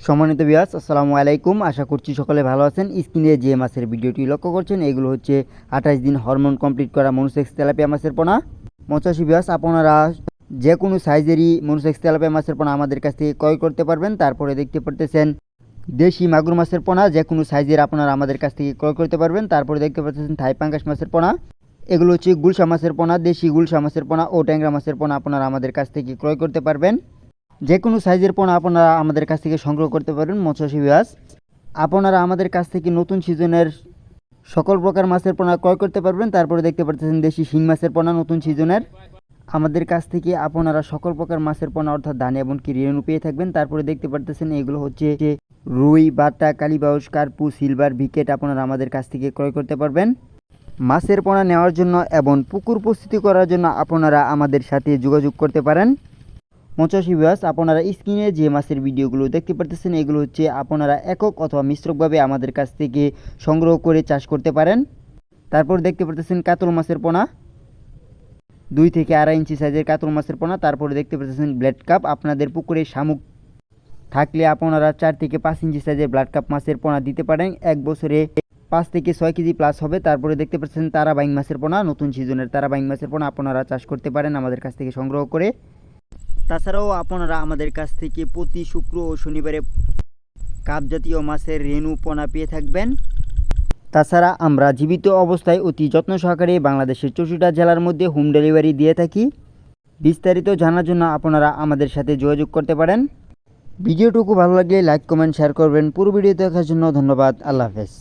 সম্মানিত ভিউয়ার্স, আসসালামু আলাইকুম। আশা করছি সকলে ভালো আছেন। স্ক্রিনে যে মাছের ভিডিওটি লক্ষ্য করছেন এগুলো হচ্ছে 28 দিন হরমোন কমপ্লিট করা মনোসেক্স তেলাপিয়া মাছের পোনা। 85 ভিউয়ার্স, আপনারা যে কোনো সাইজেরই মনোসেক্স তেলাপিয়া মাছের পোনা আমাদের কাছ থেকে ক্রয় করতে পারবেন। তারপরে দেখতে পারতেছেন দেশি মাগুর মাছের পোনা, যে কোনো সাইজের আপনারা আমাদের কাছ থেকে ক্রয় করতে পারবেন। তারপরে দেখতে পাচ্ছেন থাই পাঙ্গাস মাছের পোনা, এগুলো হচ্ছে গুলশা মাছের পোনা, দেশি গুলশা মাছের পোনা ও ট্যাংরা মাছের পোনা আপনারা আমাদের কাছ থেকে ক্রয় করতে পারবেন। যে কোনো সাইজের পোনা আপনারা আমাদের কাছ থেকে সংগ্রহ করতে পারবেন। মৎস্য ভিউয়ার্স, আপনারা আমাদের কাছ থেকে নতুন সিজনের সকল প্রকার মাছের পোনা ক্রয় করতে পারবেন। তারপরে দেখতে পাচ্ছেন দেশি শিং মাছের পোনা নতুন সিজনের। আমাদের কাছ থেকে আপনারা সকল প্রকার মাছের পোনা অর্থাৎ ধান এবং কি রেণু পেয়ে থাকবেন। তারপরে দেখতে পাচ্ছেন এগুলো হচ্ছে রুই, বাটা, কালীবাউস, কার্পু, সিলভার, ভিকেট আপনারা আমাদের কাছ থেকে ক্রয় করতে পারবেন। মাছের পোনা নেওয়ার জন্য এবং পুকুর প্রস্তুতি করার জন্য আপনারা আমাদের সাথে যোগাযোগ করতে পারেন। মৎস্য ভিউয়ার্স, আপনারা স্ক্রিনে যে মাছের ভিডিওগুলো দেখতে পারতেছেন এগুলো হচ্ছে আপনারা একক অথবা মিশ্রকভাবে আমাদের কাছ থেকে সংগ্রহ করে চাষ করতে পারেন। তারপর দেখতে পারতেছেন কাতল মাছের পোনা, 2 থেকে 2.5 ইঞ্চি সাইজের কাতল মাছের পোনা। তারপরে দেখতে পাচ্ছেন ব্লেড কাপ, আপনাদের পুকুরে শামুক থাকলে আপনারা 4 থেকে 5 ইঞ্চি সাইজের ব্লাড কাপ মাছের পোনা দিতে পারেন। এক বছরে 5 থেকে 6 কেজি প্লাস হবে। তারপরে দেখতে পাচ্ছেন তারাবাইং মাছের পোনা, নতুন সিজনের তারাবাইং মাছের পোনা আপনারা চাষ করতে পারেন আমাদের কাছ থেকে সংগ্রহ করে। তাছাড়াও আপনারা আমাদের কাছ থেকে প্রতি শুক্র ও শনিবারে কাপ জাতীয় মাছের রেণু পোনা পেয়ে থাকবেন। তাছাড়া আমরা জীবিত অবস্থায় অতি যত্ন সহকারে বাংলাদেশের 64টা জেলার মধ্যে হোম ডেলিভারি দিয়ে থাকি। বিস্তারিত জানার জন্য আপনারা আমাদের সাথে যোগাযোগ করতে পারেন। ভিডিওটুকু ভালো লাগলে লাইক, কমেন্ট, শেয়ার করবেন। পুরো ভিডিও দেখার জন্য ধন্যবাদ। আল্লাহ হাফেজ।